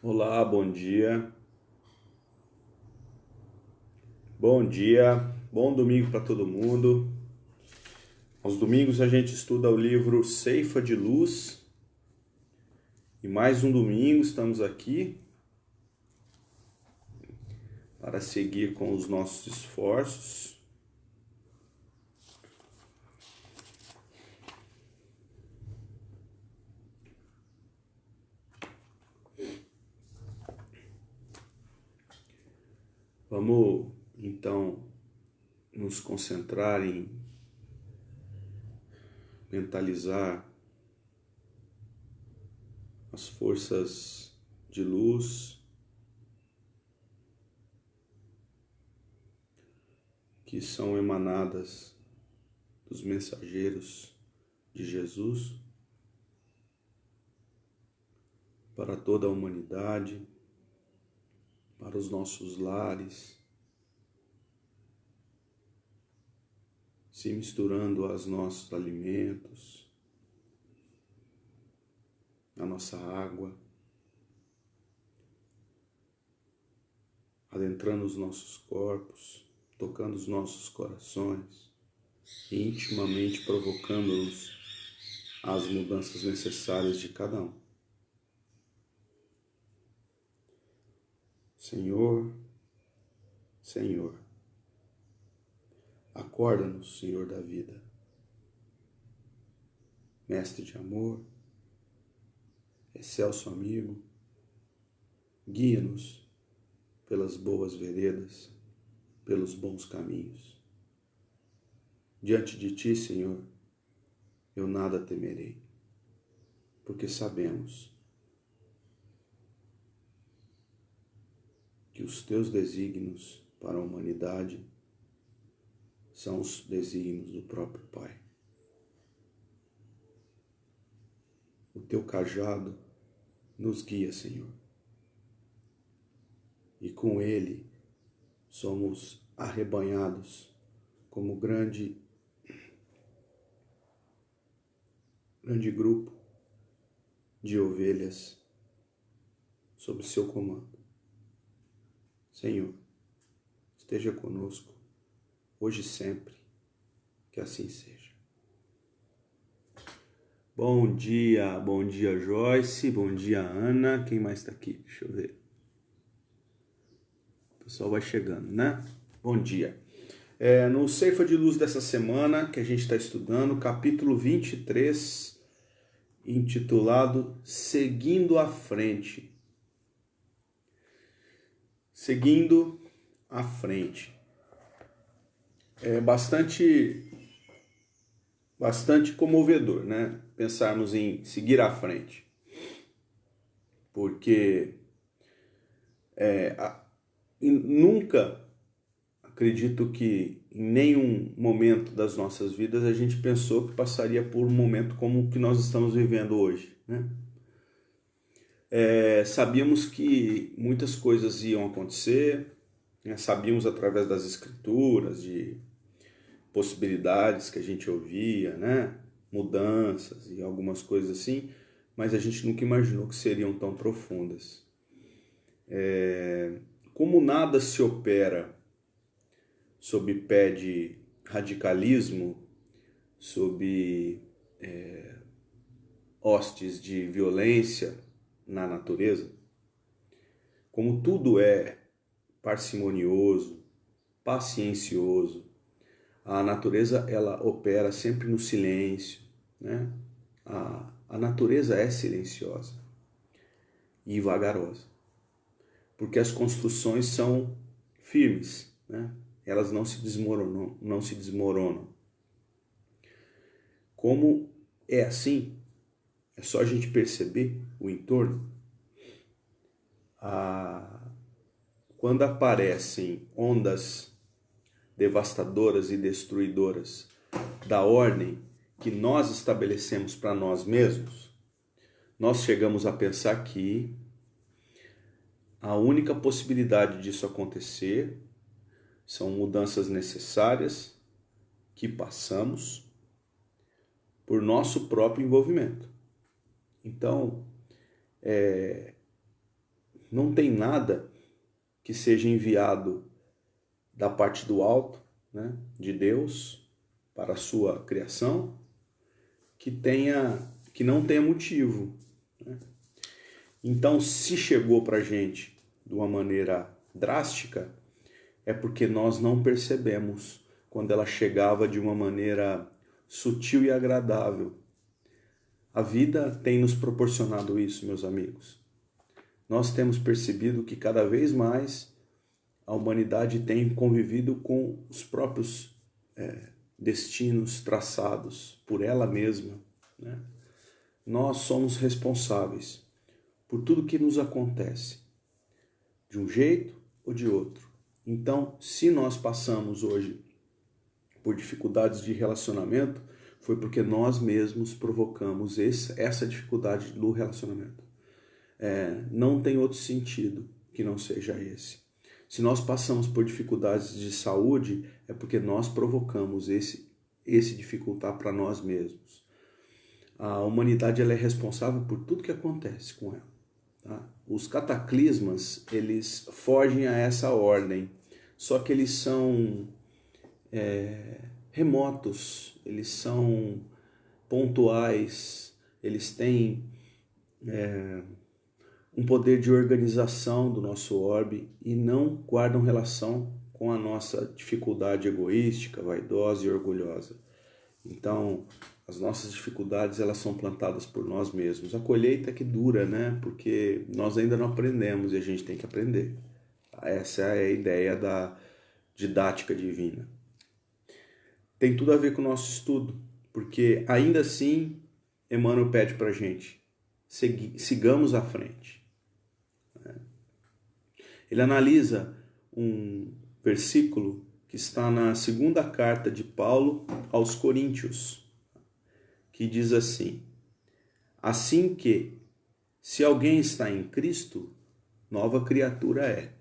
Olá, bom dia. Bom dia, bom domingo para todo mundo. Aos domingos a gente estuda o livro Ceifa de Luz. E mais um domingo estamos aqui para seguir com os nossos esforços. Vamos então nos concentrar em mentalizar as forças de luz que são emanadas dos mensageiros de Jesus para toda a humanidade, para os nossos lares, se misturando aos nossos alimentos, a nossa água, adentrando os nossos corpos, tocando os nossos corações e intimamente provocando-nos às mudanças necessárias de cada um. Senhor, Senhor, acorda-nos, Senhor da vida, Mestre de amor, excelso amigo, guia-nos pelas boas veredas, pelos bons caminhos. Diante de Ti, Senhor, eu nada temerei, porque sabemos que os Teus desígnios para a humanidade são os desígnios do próprio Pai. O Teu cajado nos guia, Senhor, e com ele somos arrebanhados como grande grupo de ovelhas sob seu comando. Senhor, esteja conosco, hoje e sempre, que assim seja. Bom dia Joyce, bom dia Ana, quem mais está aqui? Deixa eu ver. O pessoal vai chegando, né? Bom dia. No Ceifa de Luz dessa semana, que a gente está estudando, capítulo 23, intitulado Seguindo à Frente. Seguindo à frente. É bastante comovedor, né? Pensarmos em seguir à frente. Porque nunca, acredito que em nenhum momento das nossas vidas a gente pensou que passaria por um momento como o que nós estamos vivendo hoje, né? Sabíamos que muitas coisas iam acontecer, né? Sabíamos através das escrituras, de possibilidades que a gente ouvia, né? Mudanças e algumas coisas assim, mas a gente nunca imaginou que seriam tão profundas. Como nada se opera sob pé de radicalismo, sob hostes de violência na natureza, como tudo é parcimonioso, paciencioso, a natureza ela opera sempre no silêncio, né? A natureza é silenciosa e vagarosa, porque as construções são firmes, né? Elas não se desmoronam. Como é assim, é só a gente perceber o entorno. Quando aparecem ondas devastadoras e destruidoras da ordem que nós estabelecemos para nós mesmos, nós chegamos a pensar que a única possibilidade disso acontecer são mudanças necessárias que passamos por nosso próprio envolvimento. Então, não tem nada que seja enviado da parte do alto, né, de Deus, para a sua criação, que não tenha motivo, né? Então, se chegou para a gente de uma maneira drástica, é porque nós não percebemos quando ela chegava de uma maneira sutil e agradável. A vida tem nos proporcionado isso, meus amigos. Nós temos percebido que cada vez mais a humanidade tem convivido com os próprios destinos traçados por ela mesma, né? Nós somos responsáveis por tudo que nos acontece, de um jeito ou de outro. Então, se nós passamos hoje por dificuldades de relacionamento, foi porque nós mesmos provocamos essa dificuldade do relacionamento. Não tem outro sentido que não seja esse. Se nós passamos por dificuldades de saúde, é porque nós provocamos esse dificultar para nós mesmos. A humanidade ela é responsável por tudo que acontece com ela. Tá? Os cataclismas, eles fogem a essa ordem, só que eles são remotos, eles são pontuais, eles têm um poder de organização do nosso orbe e não guardam relação com a nossa dificuldade egoística, vaidosa e orgulhosa. Então, as nossas dificuldades elas são plantadas por nós mesmos. A colheita é que dura, né? Porque nós ainda não aprendemos e a gente tem que aprender. Essa é a ideia da didática divina. Tem tudo a ver com o nosso estudo, porque ainda assim Emmanuel pede para a gente, sigamos à frente. Ele analisa um versículo que está na segunda carta de Paulo aos Coríntios, que diz assim: assim que, se alguém está em Cristo, nova criatura é.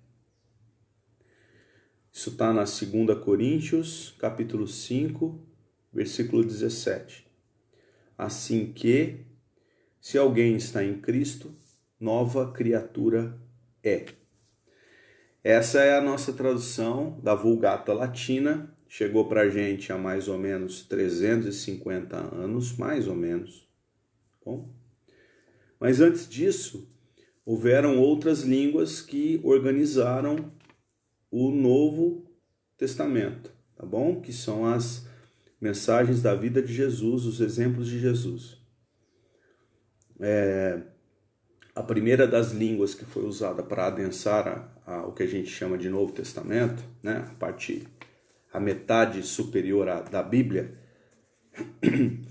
Isso está na 2 Coríntios, capítulo 5, versículo 17. Assim que, se alguém está em Cristo, nova criatura é. Essa é a nossa tradução da Vulgata Latina. Chegou para a gente há mais ou menos 350 anos, mais ou menos. Bom, mas antes disso, houveram outras línguas que organizaram o Novo Testamento, tá bom? Que são as mensagens da vida de Jesus, os exemplos de Jesus. A primeira das línguas que foi usada para adensar o que a gente chama de Novo Testamento, né? A metade superior da Bíblia,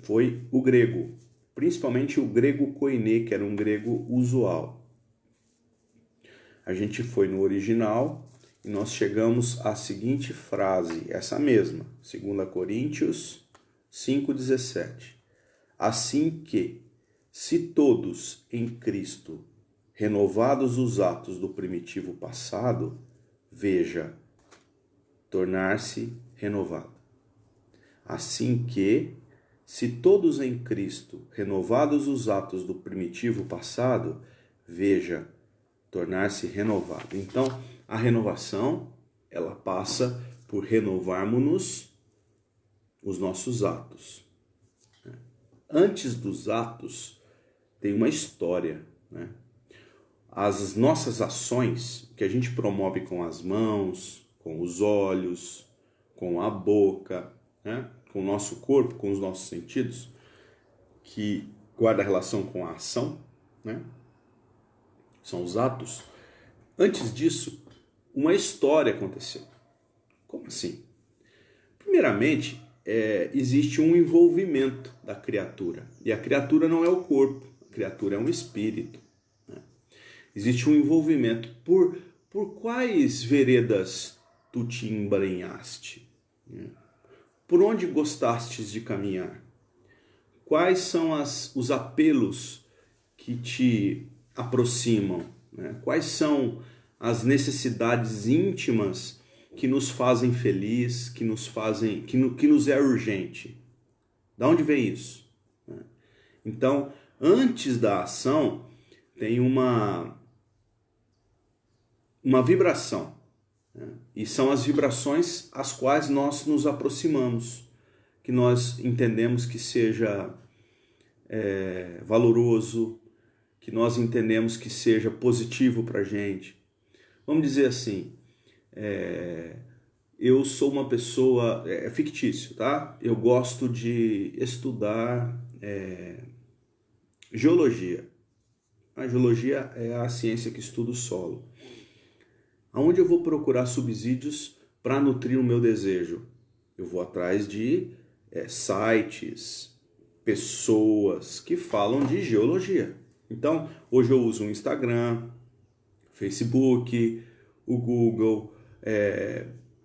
foi o grego, principalmente o grego koiné, que era um grego usual. A gente foi no original e nós chegamos à seguinte frase, essa mesma, 2 Coríntios 5,17. Assim que, se todos em Cristo, renovados os atos do primitivo passado, veja, tornar-se renovado. Assim que, se todos em Cristo, renovados os atos do primitivo passado, veja, tornar-se renovado. Então, a renovação, ela passa por renovarmos os nossos atos. Antes dos atos, tem uma história, né? As nossas ações, que a gente promove com as mãos, com os olhos, com a boca, né? Com o nosso corpo, com os nossos sentidos, que guarda relação com a ação, né? São os atos. Antes disso, uma história aconteceu. Como assim? Primeiramente, existe um envolvimento da criatura. E a criatura não é o corpo, a criatura é um espírito. Né? Existe um envolvimento. Por quais veredas tu te embrenhaste? Né? Por onde gostastes de caminhar? Quais são os apelos que te aproximam? Né? Quais são as necessidades íntimas que nos fazem feliz, que nos é urgente. Da onde vem isso? Então, antes da ação, tem uma vibração. E são as vibrações às quais nós nos aproximamos, que nós entendemos que seja valoroso, que nós entendemos que seja positivo para a gente. Vamos dizer assim, eu sou uma pessoa, é fictício, tá? Eu gosto de estudar geologia. A geologia é a ciência que estuda o solo. Aonde eu vou procurar subsídios para nutrir o meu desejo? Eu vou atrás de sites, pessoas que falam de geologia. Então, hoje eu uso o Instagram, Facebook, o Google,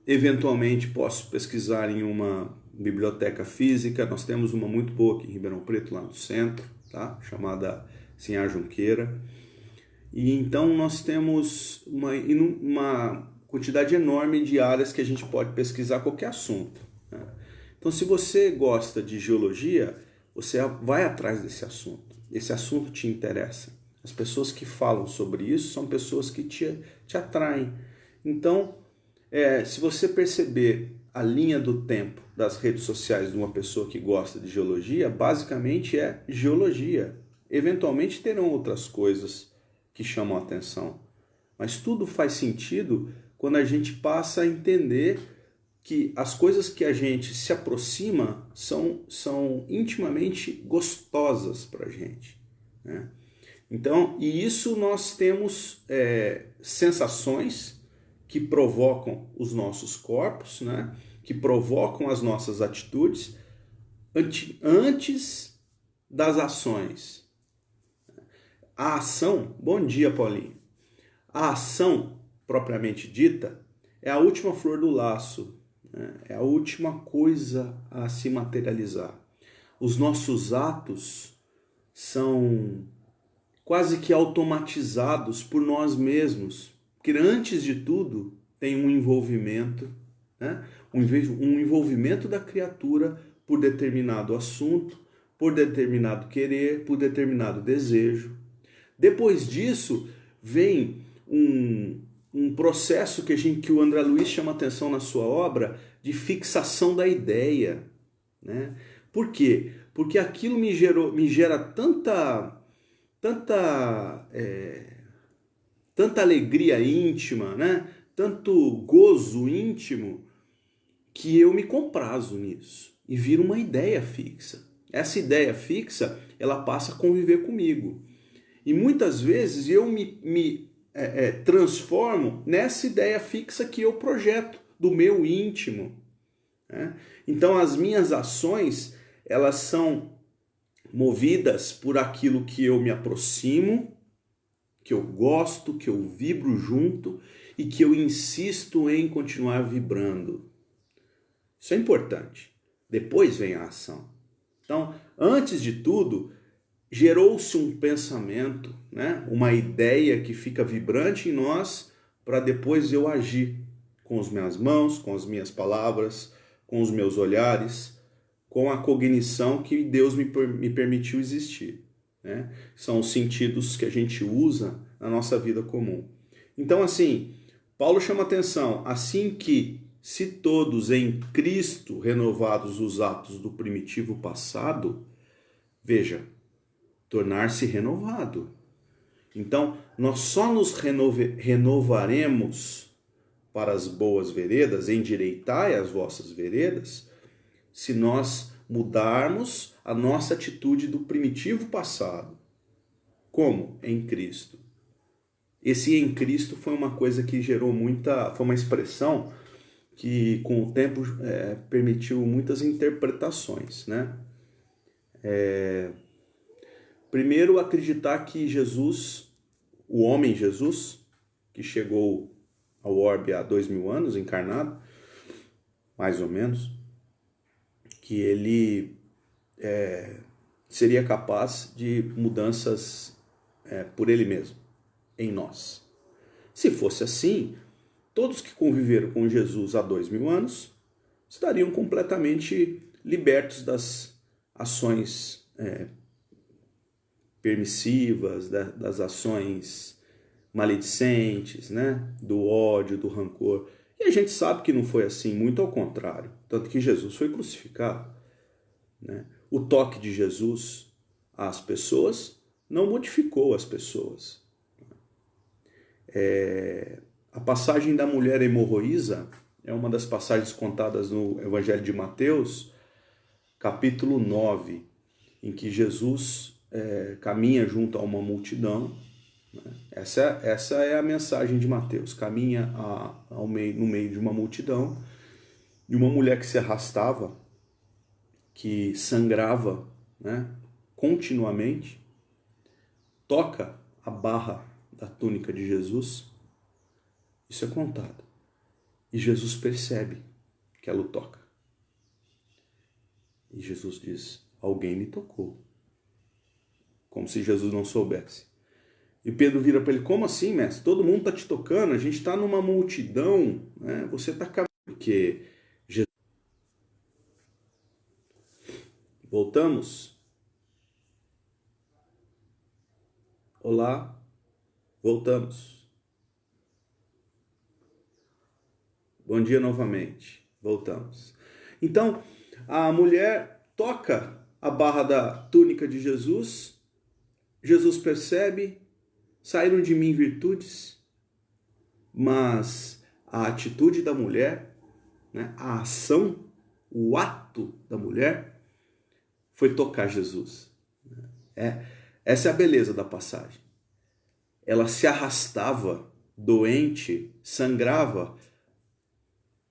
eventualmente posso pesquisar em uma biblioteca física. Nós temos uma muito boa aqui em Ribeirão Preto, lá no centro, tá? Chamada Sinhá Junqueira. E então nós temos uma quantidade enorme de áreas que a gente pode pesquisar qualquer assunto, né? Então, se você gosta de geologia, você vai atrás desse assunto. Esse assunto te interessa. As pessoas que falam sobre isso são pessoas que te atraem. Então, se você perceber a linha do tempo das redes sociais de uma pessoa que gosta de geologia, basicamente é geologia. Eventualmente terão outras coisas que chamam a atenção. Mas tudo faz sentido quando a gente passa a entender que as coisas que a gente se aproxima são intimamente gostosas para a gente, né? Então, e isso nós temos sensações que provocam os nossos corpos, né? Que provocam as nossas atitudes antes das ações. A ação, bom dia, Paulinho. A ação, propriamente dita, é a última flor do laço, né? É a última coisa a se materializar. Os nossos atos são quase que automatizados por nós mesmos, porque antes de tudo tem um envolvimento, né? Um envolvimento da criatura por determinado assunto, por determinado querer, por determinado desejo. Depois disso, vem um processo que o André Luiz chama atenção na sua obra de fixação da ideia, né? Por quê? Porque aquilo me gera tanta alegria íntima, né? Tanto gozo íntimo, que eu me comprazo nisso e vira uma ideia fixa. Essa ideia fixa, ela passa a conviver comigo. E muitas vezes eu me transformo nessa ideia fixa que eu projeto do meu íntimo, né? Então as minhas ações, elas são movidas por aquilo que eu me aproximo, que eu gosto, que eu vibro junto e que eu insisto em continuar vibrando. Isso é importante. Depois vem a ação. Então, antes de tudo, gerou-se um pensamento, né? Uma ideia que fica vibrante em nós para depois eu agir com as minhas mãos, com as minhas palavras, com os meus olhares, com a cognição que Deus me permitiu existir, né? São os sentidos que a gente usa na nossa vida comum. Então, assim, Paulo chama atenção, assim que se todos em Cristo renovados os atos do primitivo passado, veja, tornar-se renovado. Então, nós só nos renovaremos para as boas veredas, endireitai as vossas veredas, se nós mudarmos a nossa atitude do primitivo passado. Como? Em Cristo. Esse em Cristo foi uma coisa que gerou foi uma expressão que com o tempo permitiu muitas interpretações, né? Primeiro, acreditar que Jesus, o homem Jesus, que chegou ao orbe há 2000 anos, encarnado, mais ou menos, que ele seria capaz de mudanças por ele mesmo, em nós. Se fosse assim, todos que conviveram com Jesus há 2000 anos estariam completamente libertos das ações permissivas, das ações maledicentes, né? Do ódio, do rancor. E a gente sabe que não foi assim, muito ao contrário. Tanto que Jesus foi crucificado, né? O toque de Jesus às pessoas não modificou as pessoas. A passagem da mulher hemorroísa é uma das passagens contadas no Evangelho de Mateus, capítulo 9, em que Jesus caminha junto a uma multidão. Essa é a mensagem de Mateus. Caminha no meio de uma multidão e uma mulher que se arrastava, que sangrava, né, continuamente, toca a barra da túnica de Jesus. Isso é contado. E Jesus percebe que ela o toca. E Jesus diz: alguém me tocou. Como se Jesus não soubesse. E Pedro vira para ele: como assim, mestre? Todo mundo está te tocando, a gente está numa multidão, né? Você está caminhando. Porque Jesus... Voltamos? Olá, voltamos. Bom dia novamente, voltamos. Então, a mulher toca a barra da túnica de Jesus, Jesus percebe: saíram de mim virtudes, mas a atitude da mulher, né, a ação, o ato da mulher foi tocar Jesus. Essa é a beleza da passagem. Ela se arrastava, doente, sangrava,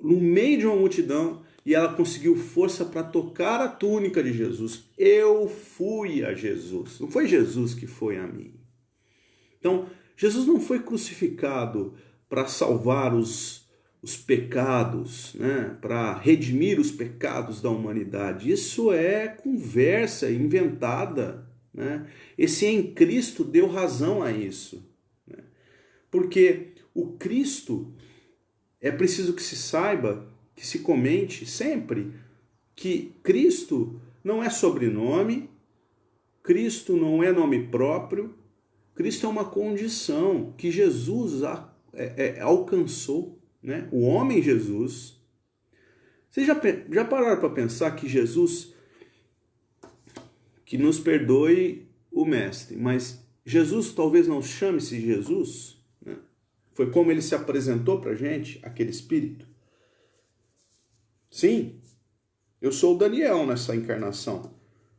no meio de uma multidão, e ela conseguiu força para tocar a túnica de Jesus. Eu fui a Jesus, não foi Jesus que foi a mim. Então, Jesus não foi crucificado para salvar os pecados, né? Para redimir os pecados da humanidade. Isso é conversa inventada, né? Esse em Cristo deu razão a isso, né? Porque o Cristo, é preciso que se saiba, que se comente sempre, que Cristo não é sobrenome, Cristo não é nome próprio, Cristo é uma condição que Jesus alcançou, né? O homem Jesus. Vocês já pararam para pensar que Jesus, que nos perdoe o mestre, mas Jesus talvez não chame-se Jesus, né? Foi como ele se apresentou para a gente, aquele Espírito. Sim, eu sou o Daniel nessa encarnação.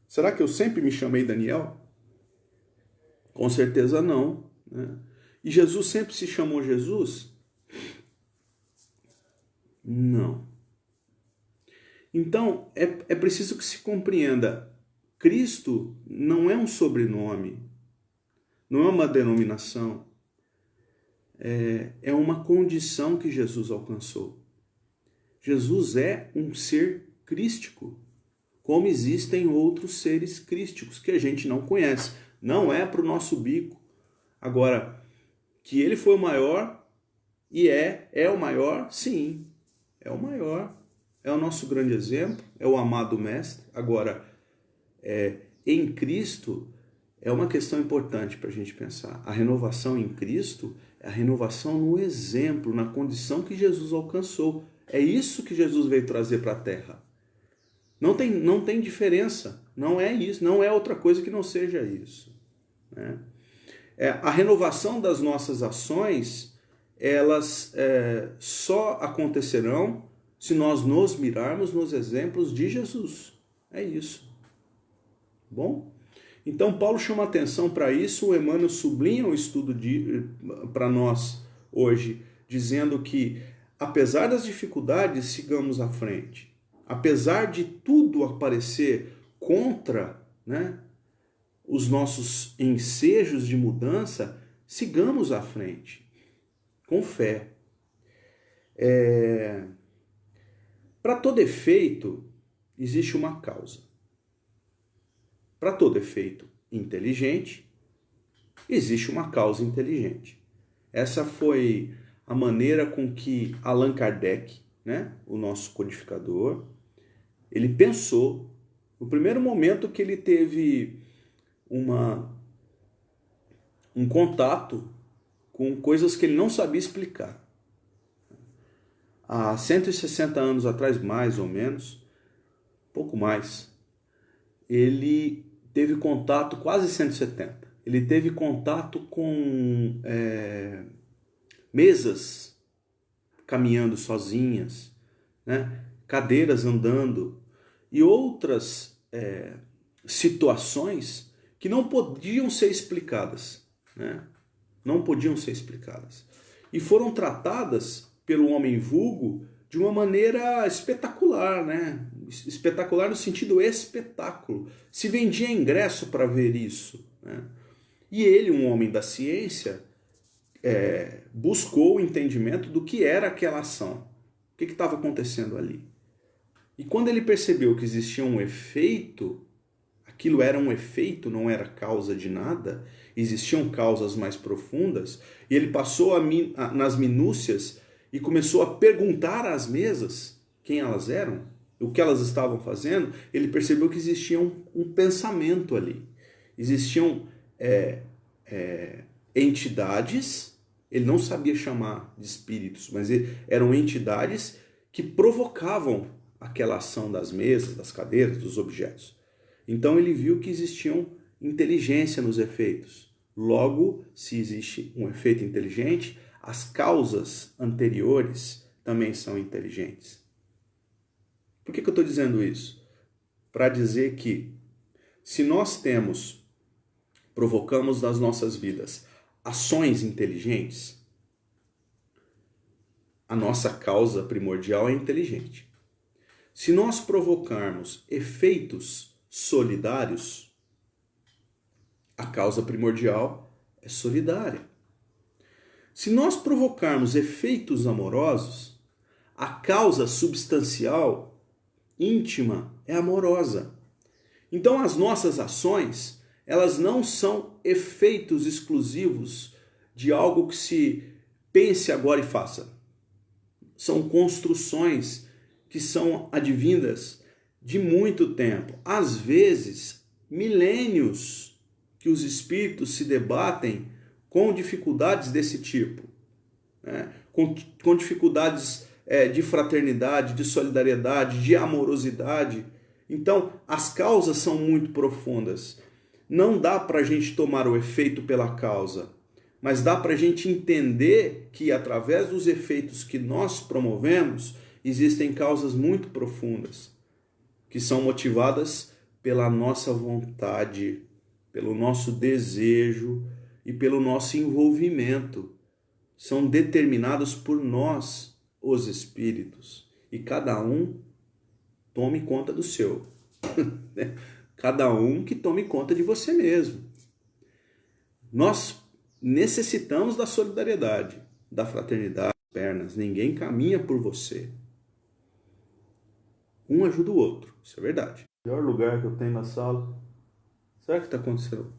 Será que eu sempre me chamei Daniel? Com certeza não, né? E Jesus sempre se chamou Jesus? Não. Então, é preciso que se compreenda: Cristo não é um sobrenome, não é uma denominação, é uma condição que Jesus alcançou. Jesus é um ser crístico, como existem outros seres crísticos que a gente não conhece. Não é para o nosso bico. Agora, que ele foi o maior, e é o maior, sim, é o maior. É o nosso grande exemplo, é o amado mestre. Agora, em Cristo, é uma questão importante para a gente pensar. A renovação em Cristo é a renovação no exemplo, na condição que Jesus alcançou. É isso que Jesus veio trazer para a Terra. Não tem diferença. Não é isso. Não é outra coisa que não seja isso, né? A renovação das nossas ações, elas só acontecerão se nós nos mirarmos nos exemplos de Jesus. É isso. Bom? Então, Paulo chama atenção para isso. O Emmanuel sublinha o estudo para nós hoje, dizendo que, apesar das dificuldades, sigamos à frente. Apesar de tudo aparecer contra, né, os nossos ensejos de mudança, sigamos à frente, com fé. Para todo efeito, existe uma causa. Para todo efeito inteligente, existe uma causa inteligente. Essa foi a maneira com que Allan Kardec, né, o nosso codificador, ele pensou no primeiro momento que ele teve um contato com coisas que ele não sabia explicar. Há 160 anos atrás, mais ou menos, pouco mais, ele teve contato, quase 170, ele teve contato com mesas caminhando sozinhas, né? Cadeiras andando e outras situações que não podiam ser explicadas, né? Não podiam ser explicadas. E foram tratadas pelo homem vulgo de uma maneira espetacular, né? Espetacular no sentido espetáculo. Se vendia ingresso para ver isso, né? E ele, um homem da ciência, buscou o entendimento do que era aquela ação. O que estava acontecendo ali? E quando ele percebeu que existia um efeito, aquilo era um efeito, não era causa de nada, existiam causas mais profundas, e ele passou nas minúcias e começou a perguntar às mesas quem elas eram, o que elas estavam fazendo. Ele percebeu que existia um pensamento ali. Existiam entidades, ele não sabia chamar de espíritos, mas eram entidades que provocavam aquela ação das mesas, das cadeiras, dos objetos. Então ele viu que existiam inteligência nos efeitos. Logo, se existe um efeito inteligente, as causas anteriores também são inteligentes. Por que eu estou dizendo isso? Para dizer que se nós provocamos nas nossas vidas ações inteligentes, a nossa causa primordial é inteligente. Se nós provocarmos efeitos solidários, a causa primordial é solidária. Se nós provocarmos efeitos amorosos, a causa substancial, íntima, é amorosa. Então as nossas ações, elas não são efeitos exclusivos de algo que se pense agora e faça. São construções que são advindas de muito tempo. Às vezes, milênios que os espíritos se debatem com dificuldades desse tipo, né? Com dificuldades de fraternidade, de solidariedade, de amorosidade. Então, as causas são muito profundas. Não dá para a gente tomar o efeito pela causa, mas dá para a gente entender que através dos efeitos que nós promovemos, existem causas muito profundas, que são motivadas pela nossa vontade, pelo nosso desejo e pelo nosso envolvimento. São determinadas por nós, os espíritos, e cada um tome conta do seu. Cada um que tome conta de você mesmo. Nós necessitamos da solidariedade, da fraternidade, pernas. Ninguém caminha por você. Um ajuda o outro, isso é verdade. O melhor lugar que eu tenho na sala. Será que está acontecendo?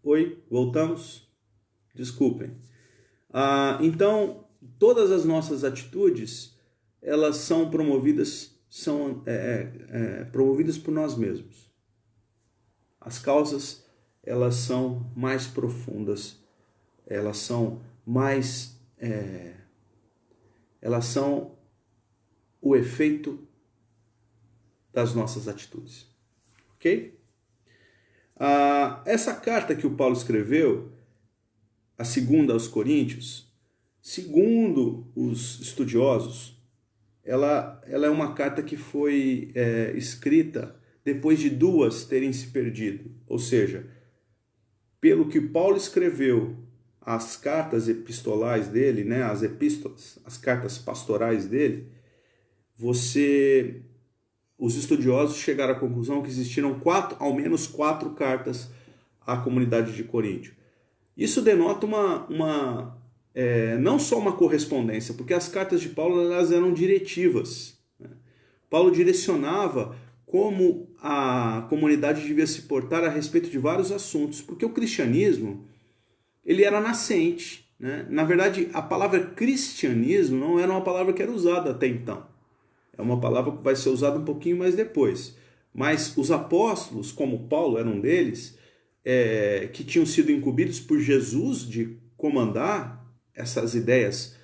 Oi, voltamos? Desculpem. Então, todas as nossas atitudes, elas são promovidas por nós mesmos. As causas, elas são mais profundas, elas são mais... elas são o efeito das nossas atitudes. Ok? Essa carta que o Paulo escreveu, a segunda aos Coríntios, segundo os estudiosos, ela é uma carta que foi escrita depois de duas terem se perdido. Ou seja, pelo que Paulo escreveu as cartas epistolares dele, né, as epístolas, as cartas pastorais dele, os estudiosos chegaram à conclusão que existiram ao menos quatro cartas à comunidade de Coríntio. Isso denota não só uma correspondência, porque as cartas de Paulo elas eram diretivas, né? Paulo direcionava como a comunidade devia se portar a respeito de vários assuntos, porque o cristianismo ele era nascente, né? Na verdade, a palavra cristianismo não era uma palavra que era usada até então. É uma palavra que vai ser usada um pouquinho mais depois. Mas os apóstolos, como Paulo era um deles, que tinham sido incumbidos por Jesus de comandar essas ideias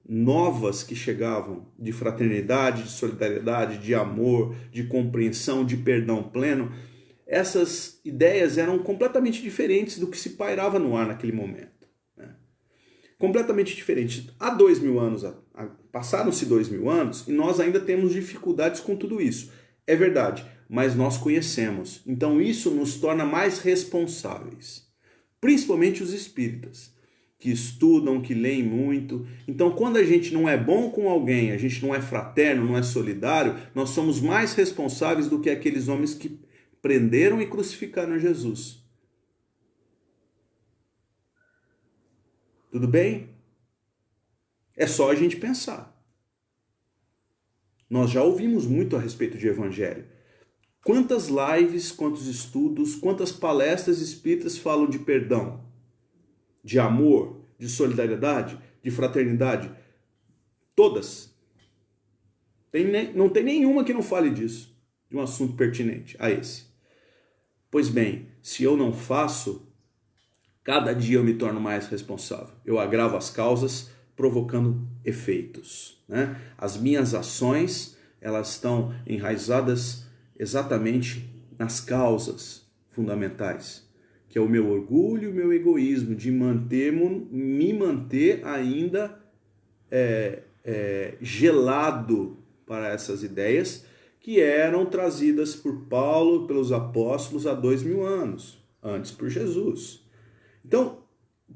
novas que chegavam de fraternidade, de solidariedade, de amor, de compreensão, de perdão pleno, essas ideias eram completamente diferentes do que se pairava no ar naquele momento, né? Completamente diferente. Há 2000 anos, passaram-se 2000 anos e nós ainda temos dificuldades com tudo isso. É verdade, mas nós conhecemos. Então isso nos torna mais responsáveis. Principalmente os espíritas, que estudam, que leem muito. Então quando a gente não é bom com alguém, a gente não é fraterno, não é solidário, nós somos mais responsáveis do que aqueles homens que prenderam e crucificaram Jesus. Tudo bem? É só a gente pensar. Nós já ouvimos muito a respeito de evangelho. Quantas lives, quantos estudos, quantas palestras espíritas falam de perdão, de amor, de solidariedade, de fraternidade? Todas. Não tem nenhuma que não fale disso, de um assunto pertinente a esse. Pois bem, se eu não faço, cada dia eu me torno mais responsável. Eu agravo as causas, provocando efeitos, né? As minhas ações, elas estão enraizadas exatamente nas causas fundamentais, que é o meu orgulho, o meu egoísmo de me manter ainda gelado para essas ideias que eram trazidas por Paulo, pelos apóstolos há 2000 anos, antes por Jesus. Então,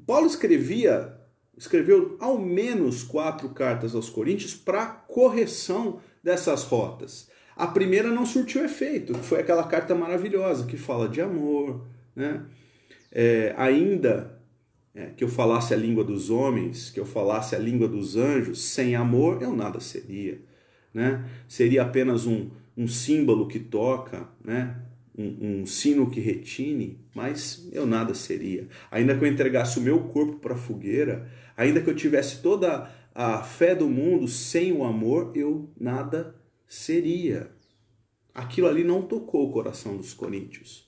Paulo escreveu ao menos 4 cartas aos Coríntios para correção dessas rotas. A primeira não surtiu efeito, que foi aquela carta maravilhosa que fala de amor, né? Que eu falasse a língua dos homens, que eu falasse a língua dos anjos, sem amor eu nada seria, né? Seria apenas um símbolo que toca, né? Um sino que retine, mas eu nada seria. Ainda que eu entregasse o meu corpo para a fogueira, ainda que eu tivesse toda a fé do mundo, sem o amor eu nada seria. Aquilo ali não tocou o coração dos coríntios,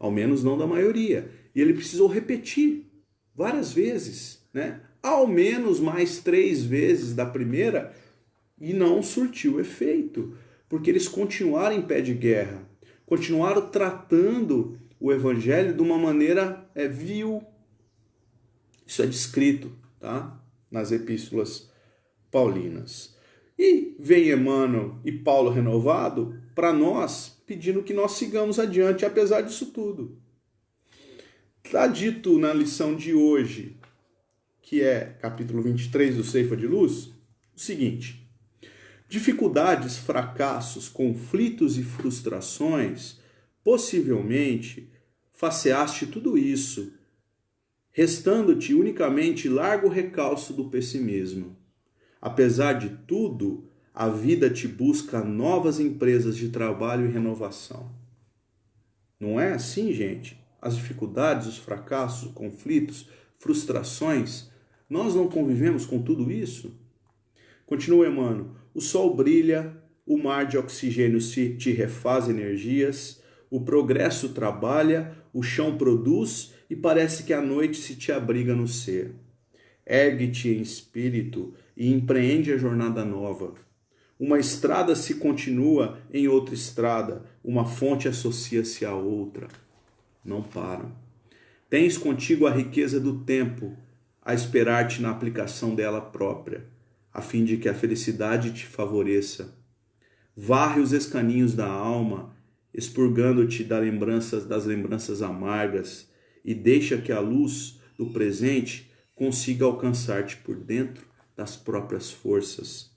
ao menos não da maioria. E ele precisou repetir várias vezes, né? Ao menos mais 3 vezes da primeira, e não surtiu efeito, porque eles continuaram em pé de guerra, continuaram tratando o evangelho de uma maneira vil. Isso é descrito, tá? Nas epístolas paulinas. E vem Emmanuel e Paulo renovado para nós, pedindo que nós sigamos adiante, apesar disso tudo. Está dito na lição de hoje, que é capítulo 23 do Ceifa de Luz, o seguinte: dificuldades, fracassos, conflitos e frustrações, possivelmente faceaste tudo isso, restando-te unicamente largo recalço do pessimismo. Apesar de tudo, a vida te busca novas empresas de trabalho e renovação. Não é assim, gente? As dificuldades, os fracassos, os conflitos, frustrações, nós não convivemos com tudo isso? Continua Emmanuel: o sol brilha, o mar de oxigênio te refaz energias, o progresso trabalha, o chão produz e parece que a noite se te abriga no ser. Ergue-te em espírito e empreende a jornada nova. Uma estrada se continua em outra estrada, uma fonte associa-se a outra. Não param. Tens contigo a riqueza do tempo, a esperar-te na aplicação dela própria, a fim de que a felicidade te favoreça. Varre os escaninhos da alma, expurgando-te das lembranças amargas, e deixa que a luz do presente consiga alcançar-te por dentro das próprias forças.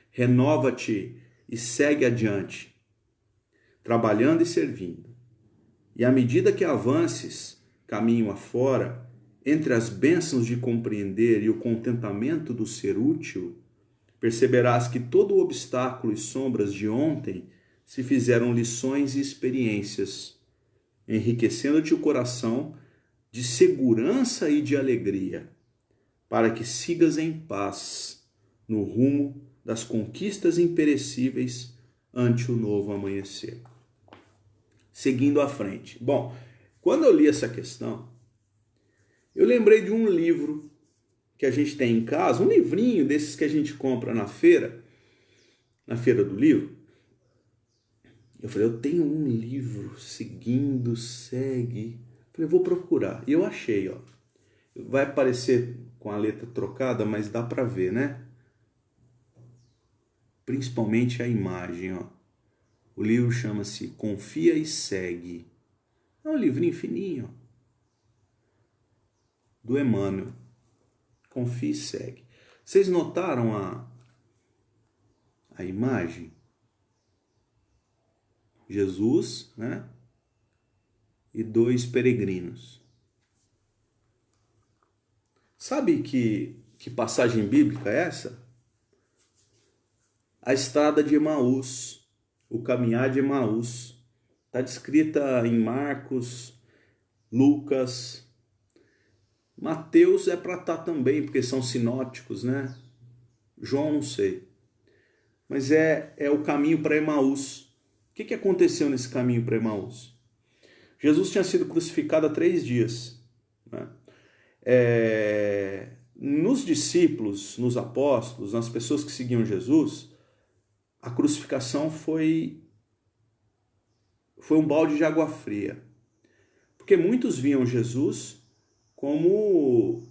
Renova-te e segue adiante, trabalhando e servindo. E à medida que avances, caminho afora, entre as bênçãos de compreender e o contentamento do ser útil, perceberás que todo o obstáculo e sombras de ontem se fizeram lições e experiências, enriquecendo-te o coração de segurança e de alegria. para que sigas em paz no rumo das conquistas imperecíveis ante o novo amanhecer. Seguindo à frente. Bom, quando eu li essa questão, eu lembrei de um livro que a gente tem em casa, um livrinho desses que a gente compra na feira do livro. Eu falei, eu tenho um livro, Seguindo, Segue. Eu falei, vou procurar. E eu achei, ó. Vai aparecer com a letra trocada, mas dá para ver, né? Principalmente a imagem, ó. O livro chama-se Confia e Segue. É um livrinho fininho, ó, do Emmanuel. Confia e Segue. Vocês notaram a imagem? Jesus, né? E dois peregrinos. Sabe que passagem bíblica é essa? A estrada de Emaús, o caminhar de Emaús. Está descrita em Marcos, Lucas, Mateus é para estar também, porque são sinóticos, né? João não sei. Mas é o caminho para Emaús. O que aconteceu nesse caminho para Emaús? Jesus tinha sido crucificado há 3 dias, né? Nos discípulos, nos apóstolos, nas pessoas que seguiam Jesus, a crucificação foi um balde de água fria. Porque muitos viam Jesus como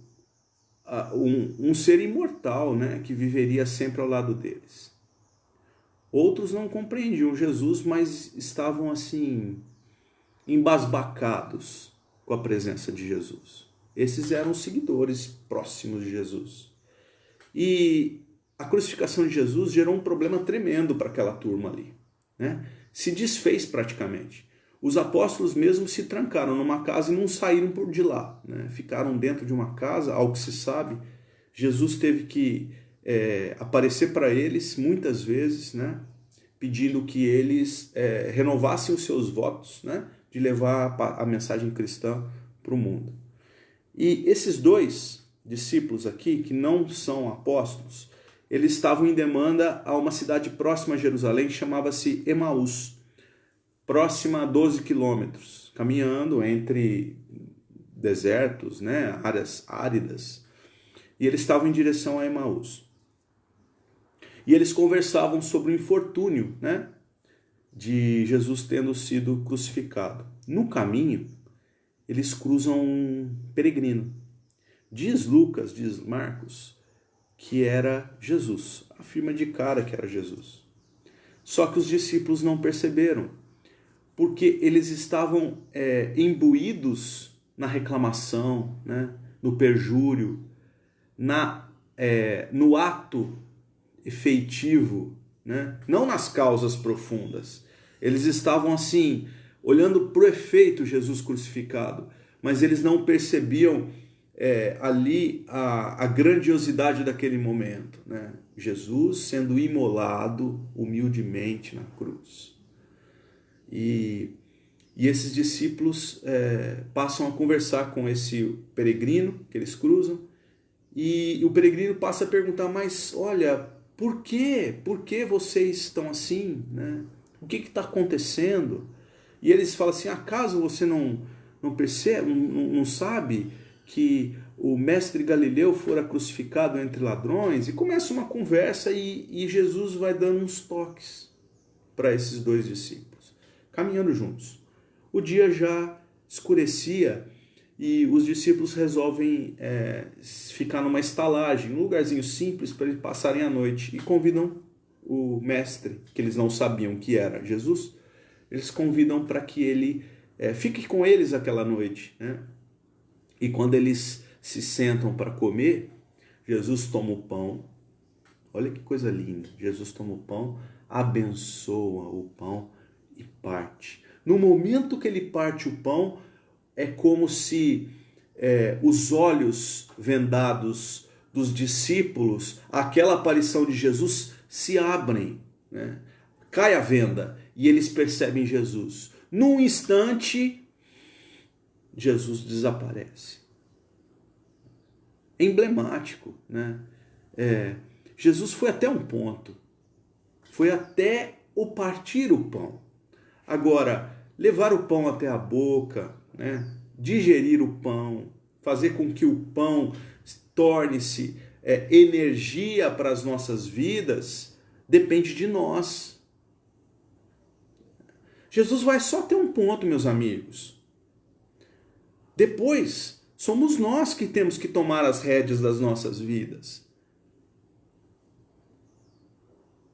um ser imortal, né, que viveria sempre ao lado deles. Outros não compreendiam Jesus, mas estavam assim embasbacados com a presença de Jesus. Esses eram os seguidores próximos de Jesus. E a crucificação de Jesus gerou um problema tremendo para aquela turma ali, né? Se desfez praticamente. Os apóstolos mesmo se trancaram numa casa e não saíram por de lá, né? Ficaram dentro de uma casa, ao que se sabe. Jesus teve que aparecer para eles muitas vezes, né? Pedindo que eles renovassem os seus votos, né? De levar a mensagem cristã para o mundo. E esses dois discípulos aqui, que não são apóstolos, eles estavam em demanda a uma cidade próxima a Jerusalém, que chamava-se Emaús, próxima a 12 quilômetros, caminhando entre desertos, né, áreas áridas, e eles estavam em direção a Emaús. E eles conversavam sobre o infortúnio, né, de Jesus tendo sido crucificado. No caminho, eles cruzam um peregrino. Diz Lucas, diz Marcos, que era Jesus. Afirma de cara que era Jesus. Só que os discípulos não perceberam, porque eles estavam imbuídos na reclamação, né, no perjúrio, no ato efetivo, né, não nas causas profundas. Eles estavam assim, olhando para o efeito Jesus crucificado, mas eles não percebiam ali a grandiosidade daquele momento, né? Jesus sendo imolado humildemente na cruz. E esses discípulos passam a conversar com esse peregrino que eles cruzam, e o peregrino passa a perguntar, mas olha, por quê? Por que vocês estão assim, né? O que está acontecendo? E eles falam assim, acaso você não percebe, não sabe que o mestre Galileu fora crucificado entre ladrões? E começa uma conversa e Jesus vai dando uns toques para esses dois discípulos, caminhando juntos. O dia já escurecia e os discípulos resolvem ficar numa estalagem, um lugarzinho simples para eles passarem a noite, e convidam o mestre, que eles não sabiam que era Jesus, eles convidam para que ele fique com eles aquela noite, né? E quando eles se sentam para comer, Jesus toma o pão. Olha que coisa linda. Jesus toma o pão, abençoa o pão e parte. No momento que ele parte o pão, é como se os olhos vendados dos discípulos, aquela aparição de Jesus, se abrem, né? Cai a venda e eles percebem Jesus. Num instante, Jesus desaparece. emblemático, né? Jesus foi até um ponto, foi até o partir o pão. Agora, levar o pão até a boca, né? Digerir o pão, fazer com que o pão torne-se energia para as nossas vidas, depende de nós. Jesus vai só até um ponto, meus amigos. Depois, somos nós que temos que tomar as rédeas das nossas vidas.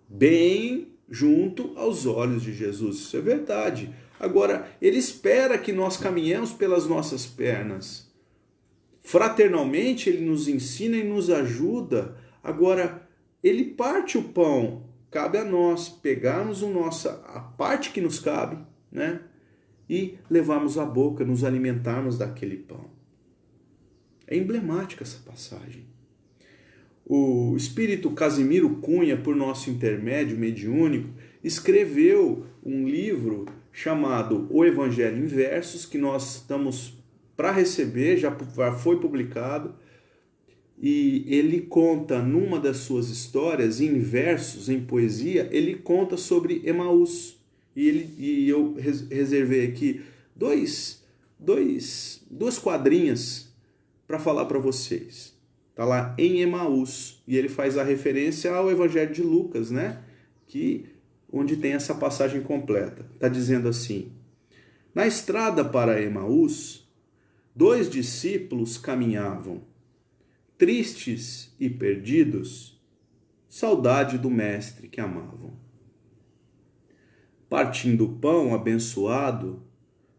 Bem junto aos olhos de Jesus, isso é verdade. Agora, ele espera que nós caminhemos pelas nossas pernas. Fraternalmente, ele nos ensina e nos ajuda. Agora, ele parte o pão. Cabe a nós pegarmos a parte que nos cabe, né? E levarmos à boca, nos alimentarmos daquele pão. É emblemática essa passagem. O espírito Casimiro Cunha, por nosso intermédio mediúnico, escreveu um livro chamado O Evangelho em Versos, que nós estamos para receber, já foi publicado, e ele conta numa das suas histórias, em versos, em poesia, ele conta sobre Emaús. E eu reservei aqui duas quadrinhas para falar para vocês. Está lá em Emaús, e ele faz a referência ao Evangelho de Lucas, né? Onde tem essa passagem completa. Está dizendo assim: na estrada para Emaús, 2 discípulos caminhavam, tristes e perdidos, saudade do mestre que amavam. Partindo o pão abençoado,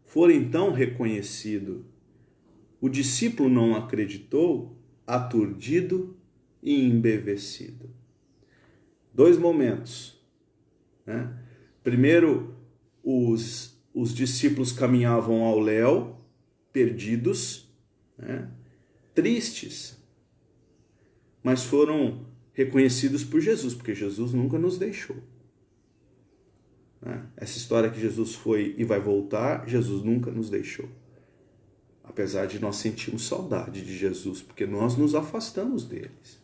for então reconhecido. O discípulo não acreditou, aturdido e embevecido. 2 momentos, né? Primeiro, os discípulos caminhavam ao léu, perdidos, né? Tristes, mas foram reconhecidos por Jesus, porque Jesus nunca nos deixou. Essa história que Jesus foi e vai voltar, Jesus nunca nos deixou. Apesar de nós sentirmos saudade de Jesus, porque nós nos afastamos deles,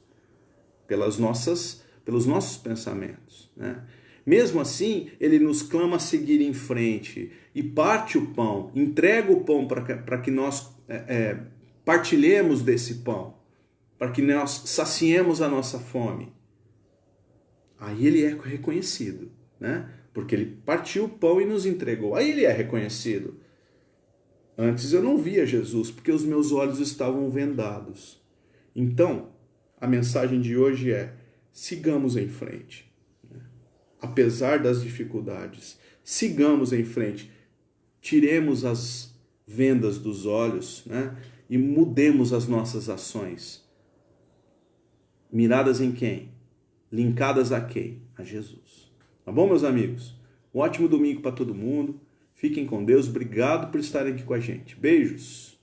pelos nossos pensamentos, né? Mesmo assim, ele nos clama a seguir em frente e parte o pão, entrega o pão para que nós partilhemos desse pão, para que nós saciemos a nossa fome. Aí ele é reconhecido, né? Porque ele partiu o pão e nos entregou. Aí ele é reconhecido. Antes eu não via Jesus, porque os meus olhos estavam vendados. Então, a mensagem de hoje é: sigamos em frente. Apesar das dificuldades, sigamos em frente. Tiremos as vendas dos olhos, né? E mudemos as nossas ações. Miradas em quem? Linkadas a quem? A Jesus. Tá bom, meus amigos? Um ótimo domingo para todo mundo. Fiquem com Deus. Obrigado por estarem aqui com a gente. Beijos.